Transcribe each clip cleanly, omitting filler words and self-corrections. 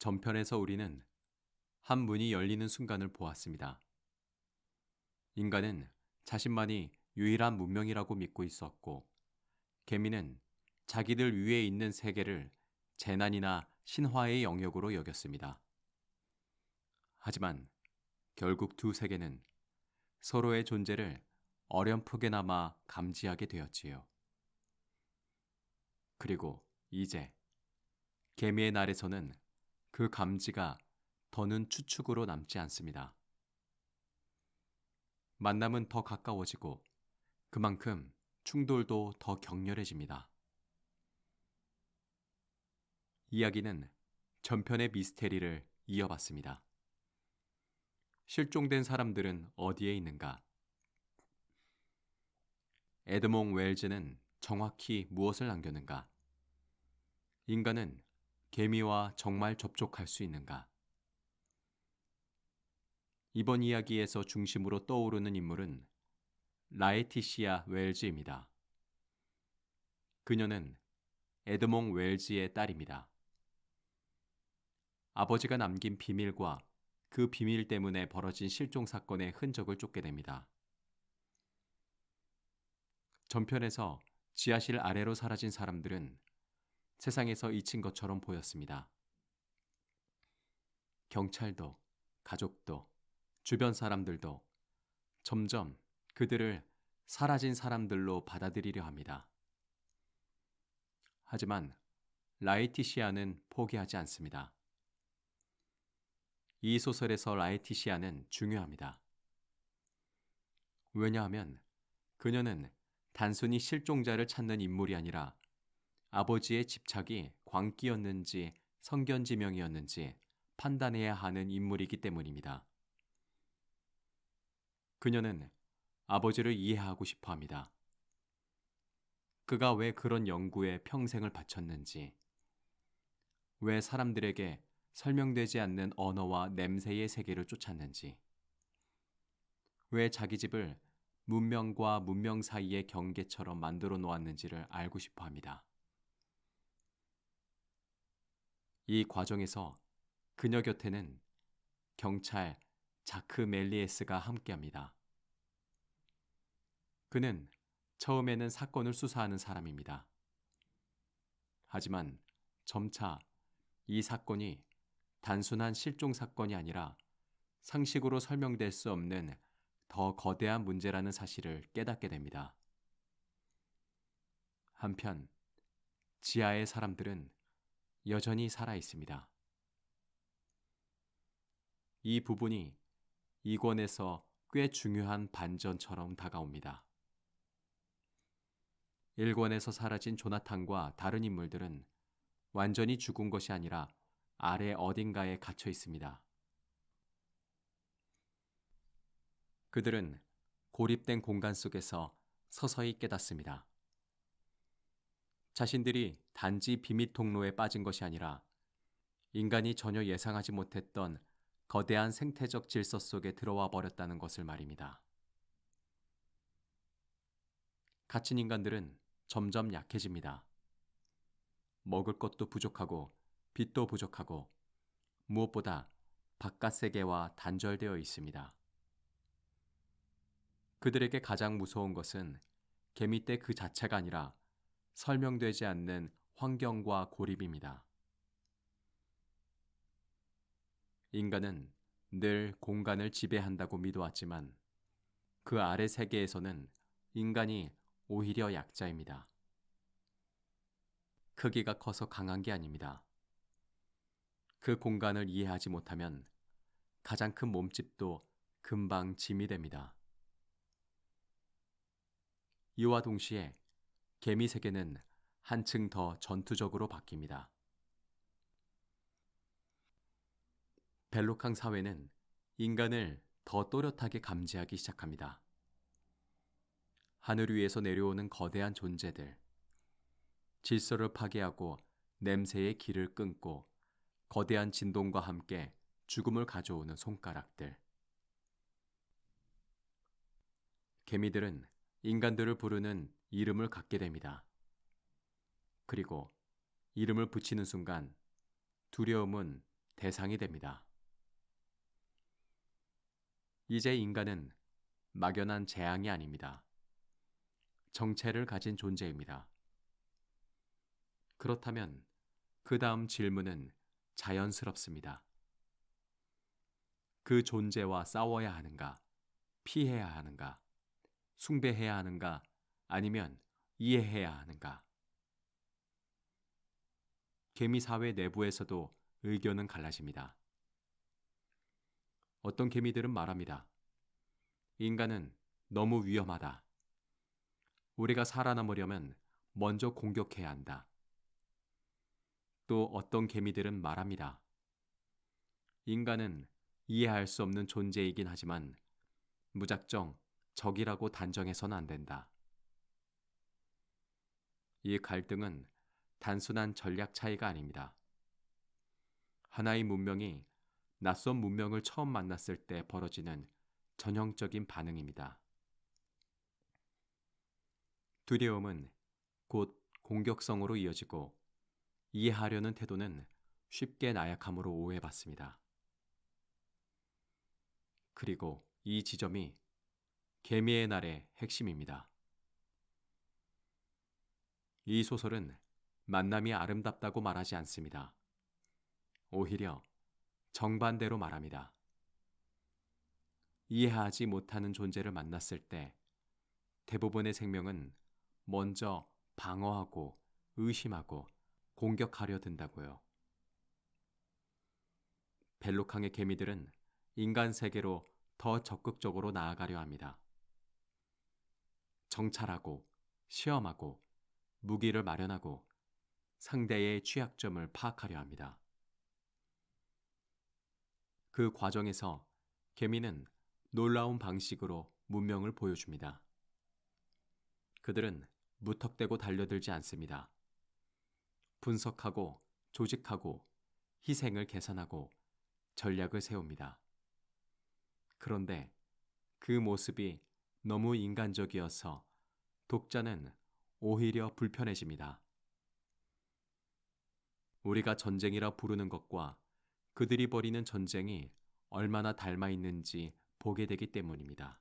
전편에서 우리는 한 문이 열리는 순간을 보았습니다. 인간은 자신만이 유일한 문명이라고 믿고 있었고, 개미는 자기들 위에 있는 세계를 재난이나 신화의 영역으로 여겼습니다. 하지만 결국 두 세계는 서로의 존재를 어렴풋게나마 감지하게 되었지요. 그리고 이제 개미의 날에서는 그 감지가 더는 추측으로 남지 않습니다. 만남은 더 가까워지고 그만큼 충돌도 더 격렬해집니다. 이야기는 전편의 미스테리를 이어봤습니다. 실종된 사람들은 어디에 있는가? 에드몽 웰즈는 정확히 무엇을 남겼는가? 인간은 개미와 정말 접촉할 수 있는가? 이번 이야기에서 중심으로 떠오르는 인물은 라에티시아 웰즈입니다. 그녀는 에드몽 웰즈의 딸입니다. 아버지가 남긴 비밀과 그 비밀 때문에 벌어진 실종 사건의 흔적을 쫓게 됩니다. 전편에서 지하실 아래로 사라진 사람들은 세상에서 잊힌 것처럼 보였습니다. 경찰도, 가족도, 주변 사람들도 점점 그들을 사라진 사람들로 받아들이려 합니다. 하지만 라에티시아는 포기하지 않습니다. 이 소설에서 라에티시아는 중요합니다. 왜냐하면 그녀는 단순히 실종자를 찾는 인물이 아니라 아버지의 집착이 광기였는지 성견지명이었는지 판단해야 하는 인물이기 때문입니다. 그녀는 아버지를 이해하고 싶어 합니다. 그가 왜 그런 연구에 평생을 바쳤는지, 왜 사람들에게 설명되지 않는 언어와 냄새의 세계를 쫓았는지, 왜 자기 집을 문명과 문명 사이의 경계처럼 만들어 놓았는지를 알고 싶어 합니다. 이 과정에서 그녀 곁에는 경찰 자크 멜리에스가 함께합니다. 그는 처음에는 사건을 수사하는 사람입니다. 하지만 점차 이 사건이 단순한 실종 사건이 아니라 상식으로 설명될 수 없는 더 거대한 문제라는 사실을 깨닫게 됩니다. 한편 지하의 사람들은 여전히 살아 있습니다. 이 부분이 이 권에서 꽤 중요한 반전처럼 다가옵니다. 1권에서 사라진 조나탄과 다른 인물들은 완전히 죽은 것이 아니라 아래 어딘가에 갇혀 있습니다. 그들은 고립된 공간 속에서 서서히 깨닫습니다. 자신들이 단지 비밀 통로에 빠진 것이 아니라 인간이 전혀 예상하지 못했던 거대한 생태적 질서 속에 들어와 버렸다는 것을 말입니다. 갇힌 인간들은 점점 약해집니다. 먹을 것도 부족하고 빛도 부족하고 무엇보다 바깥 세계와 단절되어 있습니다. 그들에게 가장 무서운 것은 개미떼 그 자체가 아니라 설명되지 않는 환경과 고립입니다. 인간은 늘 공간을 지배한다고 믿어왔지만 그 아래 세계에서는 인간이 오히려 약자입니다. 크기가 커서 강한 게 아닙니다. 그 공간을 이해하지 못하면 가장 큰 몸집도 금방 짐이 됩니다. 이와 동시에 개미 세계는 한층 더 전투적으로 바뀝니다. 벨로캉 사회는 인간을 더 또렷하게 감지하기 시작합니다. 하늘 위에서 내려오는 거대한 존재들, 질서를 파괴하고 냄새의 길을 끊고 거대한 진동과 함께 죽음을 가져오는 손가락들. 개미들은 인간들을 부르는 이름을 갖게 됩니다. 그리고 이름을 붙이는 순간 두려움은 대상이 됩니다. 이제 인간은 막연한 재앙이 아닙니다. 정체를 가진 존재입니다. 그렇다면 그 다음 질문은 자연스럽습니다. 그 존재와 싸워야 하는가, 피해야 하는가, 숭배해야 하는가, 아니면 이해해야 하는가? 개미 사회 내부에서도 의견은 갈라집니다. 어떤 개미들은 말합니다. 인간은 너무 위험하다. 우리가 살아남으려면 먼저 공격해야 한다. 또 어떤 개미들은 말합니다. 인간은 이해할 수 없는 존재이긴 하지만 무작정 적이라고 단정해서는 안 된다. 이 갈등은 단순한 전략 차이가 아닙니다. 하나의 문명이 낯선 문명을 처음 만났을 때 벌어지는 전형적인 반응입니다. 두려움은 곧 공격성으로 이어지고 이해하려는 태도는 쉽게 나약함으로 오해받습니다. 그리고 이 지점이 개미의 날의 핵심입니다. 이 소설은 만남이 아름답다고 말하지 않습니다. 오히려 정반대로 말합니다. 이해하지 못하는 존재를 만났을 때 대부분의 생명은 먼저 방어하고 의심하고 공격하려 든다고요. 벨로캉의 개미들은 인간 세계로 더 적극적으로 나아가려 합니다. 정찰하고 시험하고 무기를 마련하고 상대의 취약점을 파악하려 합니다. 그 과정에서 개미는 놀라운 방식으로 문명을 보여줍니다. 그들은 무턱대고 달려들지 않습니다. 분석하고 조직하고 희생을 계산하고 전략을 세웁니다. 그런데 그 모습이 너무 인간적이어서 독자는 오히려 불편해집니다. 우리가 전쟁이라 부르는 것과 그들이 벌이는 전쟁이 얼마나 닮아 있는지 보게 되기 때문입니다.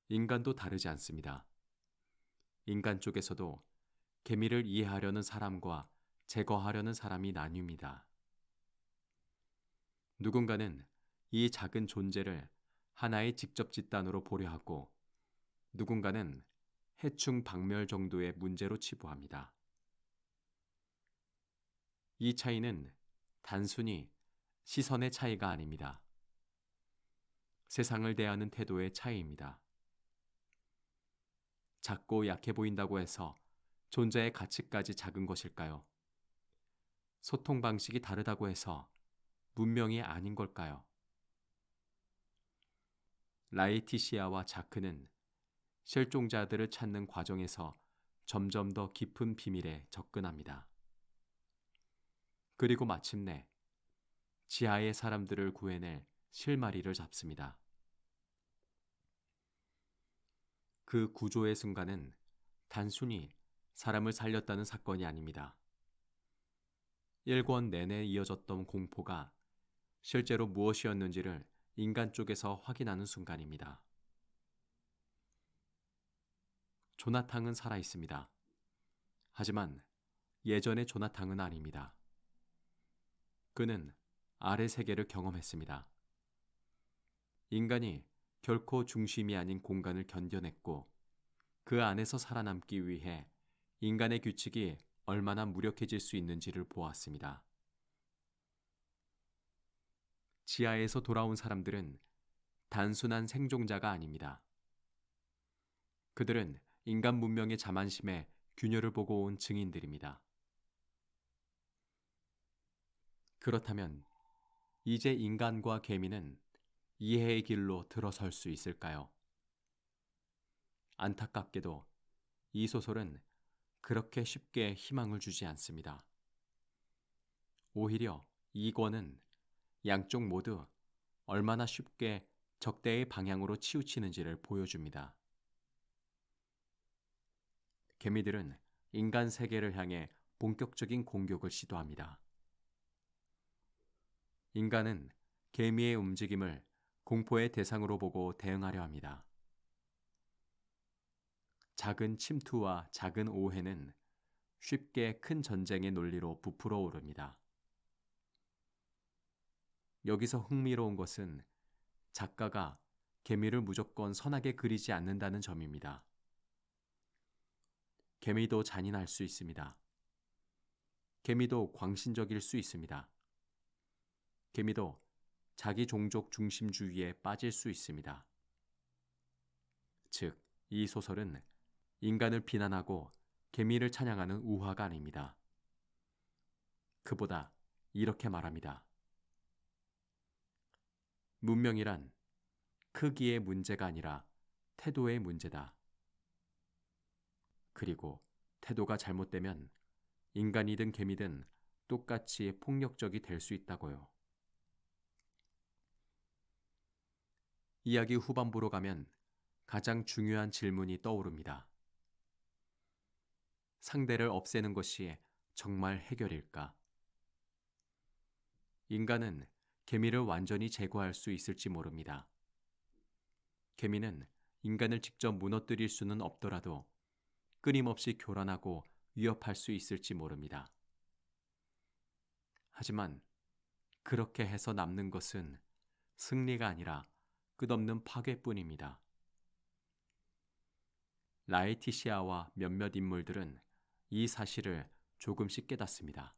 인간도 다르지 않습니다. 인간 쪽에서도 개미를 이해하려는 사람과 제거하려는 사람이 나뉩니다. 누군가는 이 작은 존재를 하나의 직접 집단으로 보려 하고 누군가는 해충 박멸 정도의 문제로 치부합니다. 이 차이는 단순히 시선의 차이가 아닙니다. 세상을 대하는 태도의 차이입니다. 작고 약해 보인다고 해서 존재의 가치까지 작은 것일까요? 소통 방식이 다르다고 해서 문명이 아닌 걸까요? 라이티시아와 자크는 실종자들을 찾는 과정에서 점점 더 깊은 비밀에 접근합니다. 그리고 마침내 지하의 사람들을 구해낼 실마리를 잡습니다. 그 구조의 순간은 단순히 사람을 살렸다는 사건이 아닙니다. 1권 내내 이어졌던 공포가 실제로 무엇이었는지를 인간 쪽에서 확인하는 순간입니다. 조나탕은 살아 있습니다. 하지만 예전의 조나탕은 아닙니다. 그는 아래 세계를 경험했습니다. 인간이 결코 중심이 아닌 공간을 견뎌냈고 그 안에서 살아남기 위해 인간의 규칙이 얼마나 무력해질 수 있는지를 보았습니다. 지하에서 돌아온 사람들은 단순한 생존자가 아닙니다. 그들은 인간 문명의 자만심에 균열을 보고 온 증인들입니다. 그렇다면 이제 인간과 개미는 이해의 길로 들어설 수 있을까요? 안타깝게도 이 소설은 그렇게 쉽게 희망을 주지 않습니다. 오히려 이 권은 양쪽 모두 얼마나 쉽게 적대의 방향으로 치우치는지를 보여줍니다. 개미들은 인간 세계를 향해 본격적인 공격을 시도합니다. 인간은 개미의 움직임을 공포의 대상으로 보고 대응하려 합니다. 작은 침투와 작은 오해는 쉽게 큰 전쟁의 논리로 부풀어 오릅니다. 여기서 흥미로운 것은 작가가 개미를 무조건 선하게 그리지 않는다는 점입니다. 개미도 잔인할 수 있습니다. 개미도 광신적일 수 있습니다. 개미도 자기 종족 중심주의에 빠질 수 있습니다. 즉, 이 소설은 인간을 비난하고 개미를 찬양하는 우화가 아닙니다. 그보다 이렇게 말합니다. 문명이란 크기의 문제가 아니라 태도의 문제다. 그리고 태도가 잘못되면 인간이든 개미든 똑같이 폭력적이 될 수 있다고요. 이야기 후반부로 가면 가장 중요한 질문이 떠오릅니다. 상대를 없애는 것이 정말 해결일까? 인간은 개미를 완전히 제거할 수 있을지 모릅니다. 개미는 인간을 직접 무너뜨릴 수는 없더라도 끊임없이 교란하고 위협할 수 있을지 모릅니다. 하지만 그렇게 해서 남는 것은 승리가 아니라 끝없는 파괴뿐입니다. 라에티시아와 몇몇 인물들은 이 사실을 조금씩 깨닫습니다.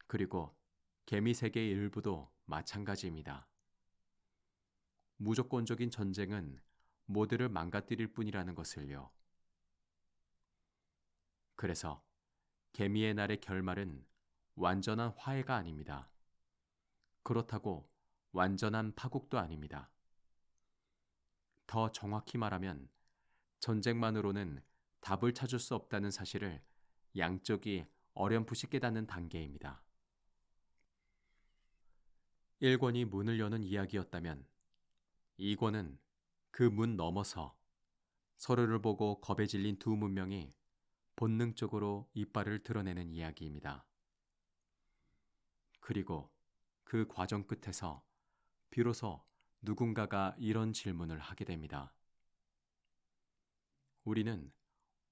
그리고 개미 세계의 일부도 마찬가지입니다. 무조건적인 전쟁은 모두를 망가뜨릴 뿐이라는 것을요. 그래서 개미의 날의 결말은 완전한 화해가 아닙니다. 그렇다고 완전한 파국도 아닙니다. 더 정확히 말하면 전쟁만으로는 답을 찾을 수 없다는 사실을 양쪽이 어렴풋이 깨닫는 단계입니다. 1권이 문을 여는 이야기였다면 2권은 그 문 너머서 서로를 보고 겁에 질린 두 문명이 본능적으로 이빨을 드러내는 이야기입니다. 그리고 그 과정 끝에서 비로소 누군가가 이런 질문을 하게 됩니다. 우리는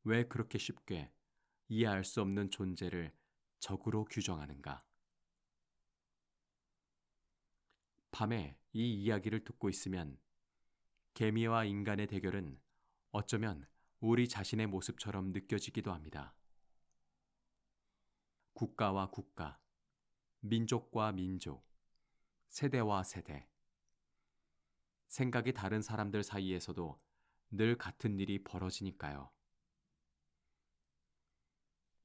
왜 그렇게 쉽게 이해할 수 없는 존재를 적으로 규정하는가? 밤에 이 이야기를 듣고 있으면 개미와 인간의 대결은 어쩌면 우리 자신의 모습처럼 느껴지기도 합니다. 국가와 국가, 민족과 민족, 세대와 세대. 생각이 다른 사람들 사이에서도 늘 같은 일이 벌어지니까요.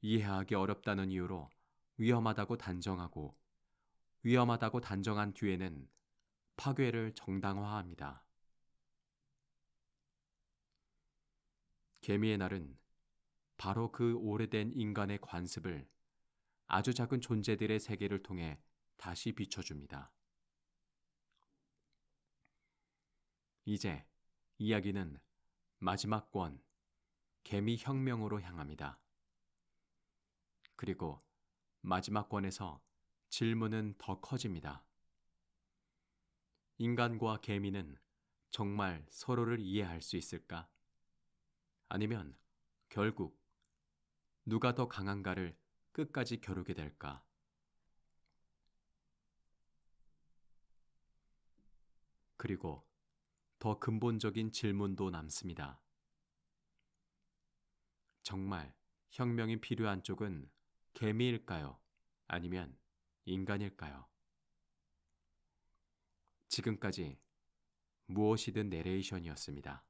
이해하기 어렵다는 이유로 위험하다고 단정하고 위험하다고 단정한 뒤에는 파괴를 정당화합니다. 개미의 날은 바로 그 오래된 인간의 관습을 아주 작은 존재들의 세계를 통해 다시 비춰줍니다. 이제 이야기는 마지막 권, 개미 혁명으로 향합니다. 그리고 마지막 권에서 질문은 더 커집니다. 인간과 개미는 정말 서로를 이해할 수 있을까? 아니면 결국 누가 더 강한가를 끝까지 겨루게 될까? 그리고 더 근본적인 질문도 남습니다. 정말 혁명이 필요한 쪽은 개미일까요? 아니면 인간일까요? 지금까지 무엇이든 내레이션이었습니다.